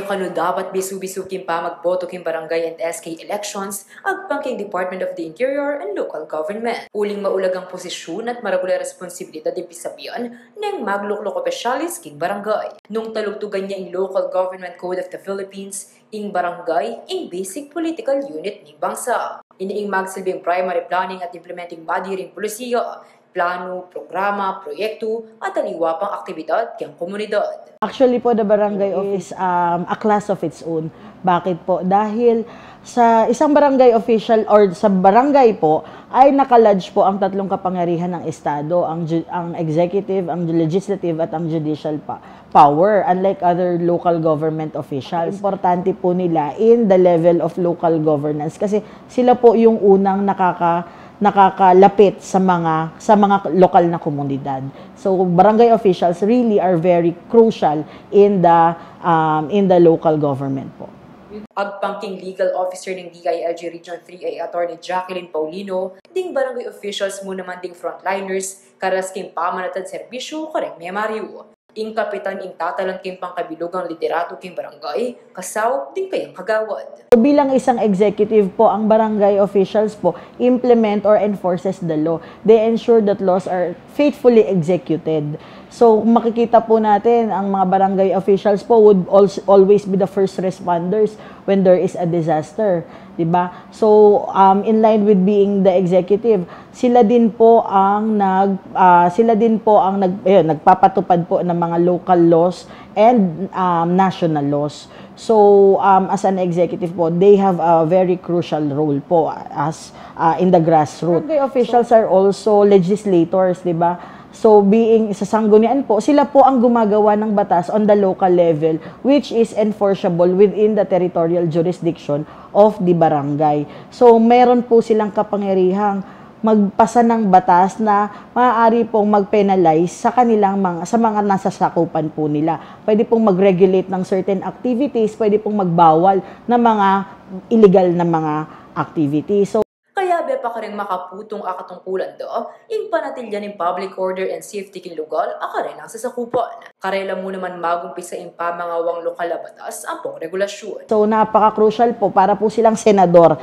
Kano dapat bisu-bisukin pa magboto king barangay and SK elections agpangking Department of the Interior and Local Government. Uling maulag ang posisyon at maragulang responsibilidad din pisabihan ng magluklok opisyalis king barangay. Nung talugtugan niya in Local Government Code of the Philippines, ing barangay ing basic political unit ni bangsa. Iniing magsilbing primary planning at implementing body ring polisiya, plano, programa, proyekto at ang iwa pang aktibidad kang komunidad. Actually po, the barangay office a class of its own. Bakit po? Dahil sa isang barangay official or sa barangay po ay nakalodge po ang tatlong kapangyarihan ng Estado, ang executive, ang legislative at ang judicial power, unlike other local government officials. Importante po nila in the level of local governance kasi sila po yung unang nakakalapit sa mga lokal na komunidad. So barangay officials really are very crucial in the local government po. Agpangking legal officer ng DILG Region 3 ay Attorney Jacqueline Paulino, ding barangay officials mo naman ding frontliners, karas king pamanatan serbisyo kareng Mario. Ing kapitan ing tatalan king pangkabilugang liderato king barangay, kasaw ding kayang kagawad. Bilang isang executive po, ang barangay officials po implement or enforces the law. They ensure that laws are faithfully executed. So makikita po natin ang mga barangay officials po would always be the first responders when there is a disaster, 'di ba? So in line with being the executive, sila din po ang nagpapatupad po ng mga local laws and national laws. So as an executive po, they have a very crucial role po as in the grassroots. Barangay officials are also legislators, 'di ba? So, being sa sanggunian po, sila po ang gumagawa ng batas on the local level which is enforceable within the territorial jurisdiction of the barangay. So, meron po silang kapangyarihang magpasa ng batas na maaari pong mag-penalize sa mga nasasakupan po nila. Pwede pong mag-regulate ng certain activities, pwede pong magbawal ng mga illegal na mga activities. So, kaya be pa ka rin makaputong akatungkulan do, ing panatilya ng public order and safety king lugar akarin ang sasakupan. Karela mo naman magumpisa ing pamangawang lokal na batas ang pong regulasyon. So napaka-crucial po para po silang senador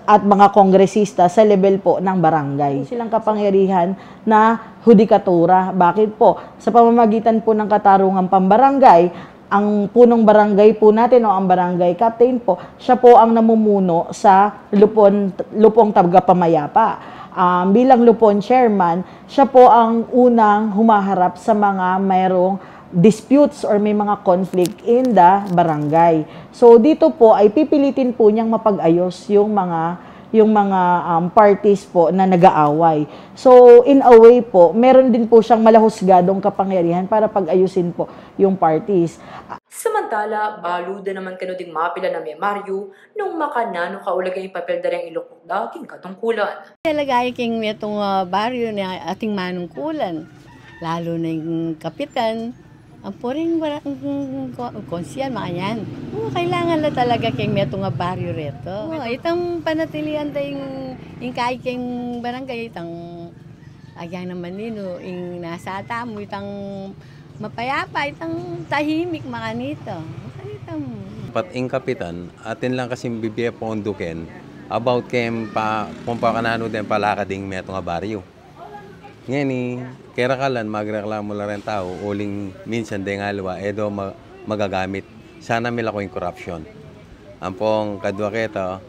at mga kongresista sa level po ng barangay. Silang kapangyarihan na hudikatura. Bakit po? Sa pamamagitan po ng katarungang pambarangay, ang punong barangay po natin o ang barangay captain po, siya po ang namumuno sa lupong tagapamayapa. Bilang lupon chairman, siya po ang unang humaharap sa mga mayroong disputes or may mga conflict in the barangay. So dito po ay pipilitin po niyang mapag-ayos yung mga parties po na nag-aaway. So, in a way po, meron din po siyang malahusgadong kapangyarihan para pag-ayusin po yung parties. Samantala, baluda naman kano ding mapila na Mario nung makanano kaulagay yung papel darang ilukok daking katungkulan. Talagay king itong baryo na ating manungkulan, lalo na yung kapitan, ang puring konsyal, mga yan. Kailangan na talaga kayong meto nga baryo reto. Itang panatilian tayong kahit kayong barangay, itang agyang naman nino, yung nasa mo, itang mapayapa, itang tahimik mga nito. Pating kapitan, atin lang kasi bibigay po undukin about kayong kung pakanano din palakading meto nga baryo. Ngayon kaya kalan magreklamo lang rin tao, uling minsan din nga luwa, edo magagamit. Sana mila ko yung corruption. Ang pong kadwa keto,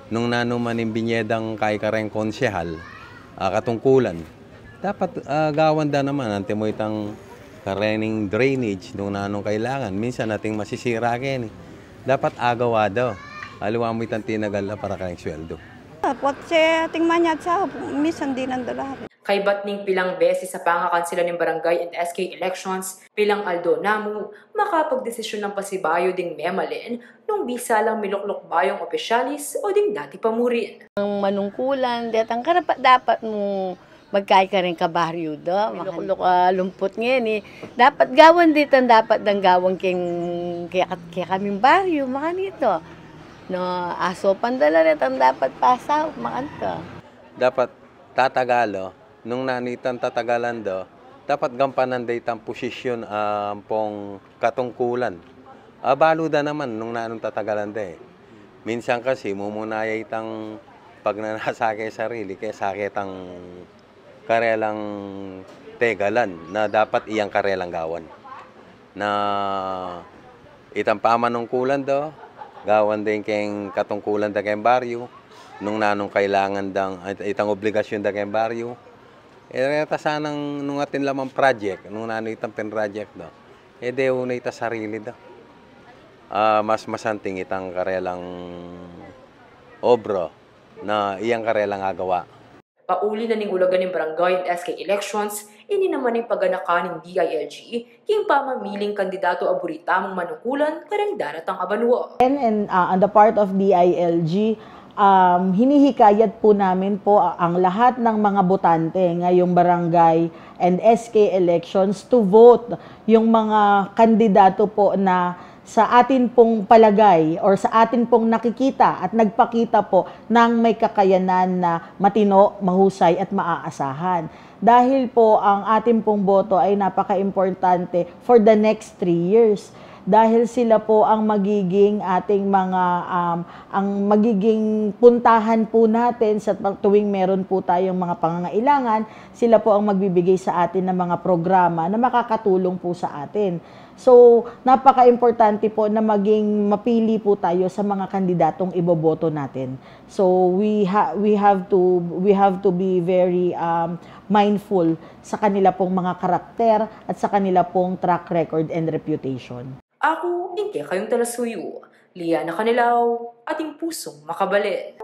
nung nanuman yung binyedang kay kareng konsyehal, katungkulan, dapat gawan da naman, ante mo itang karening drainage nung nanong kailangan. Minsan nating masisira ken. Dapat agawa daw. Aliwa mo itang tinagal na para kayong sweldo. What ating manyat sa minsan din ang dalahan. Kay batning pilang beses sa pangakansila ng barangay and SK elections, pilang Aldo Namu, makapagdesisyon ng pasibayo ding memalin nung bisa lang miluklok bayong opisyalis o ding dati pamurin. Ang manungkulan, ang karapat dapat mo magkay ka rin kabaryo do. Miluklok lumpot ngayon Dapat gawan dito, dapat dang gawang kaya kaming baryo, mga nito. No, aso pandala rin ang dapat pasaw, mga ito. Dapat tatagalo, nung nanitan tatagalan do, dapat gampanan day tang posisyon pong katungkulan. Baluda naman nung nanong tatagalan de. Minsan kasi mumunayay tang pag nanasake sarili kaya sakit ang karelang tegalan na dapat iyang karelang gawan. Na itang pamanungkulan do, gawan din kayong katungkulan da kayong baryo, nung nanong kailangan dang itang obligasyon da kayong baryo. Reta sanang nung atin lamang project, nung nanong itang pen-project do, deo na ita sarili do. Mas masanting itang karelang obro na iyang karelang agawa. Pauli na ning ulagan ng barangay and SK elections, ini naman yung paganaka ng DILG, king pamamiling kandidato aburitamong manukulan karang daratang abanwa. And on the part of DILG, hinihikayat po namin po ang lahat ng mga botante ngayong barangay and SK elections to vote yung mga kandidato po na sa atin pong palagay or sa atin pong nakikita at nagpakita po ng may kakayanan na matino, mahusay at maaasahan. Dahil po ang atin pong boto ay napaka-importante for the next 3 years. Dahil sila po ang magiging ating mga ang magiging puntahan po natin sa tuwing meron po tayong mga pangangailangan, sila po ang magbibigay sa atin ng mga programa na makakatulong po sa atin. So, napaka-importante po na maging mapili po tayo sa mga kandidatong iboboto natin. So, we have to be very mindful sa kanila pong mga karakter at sa kanila pong track record and reputation. Ako, Inke kayong talasuyo. Liana Kanilaw, ating pusong makabalin.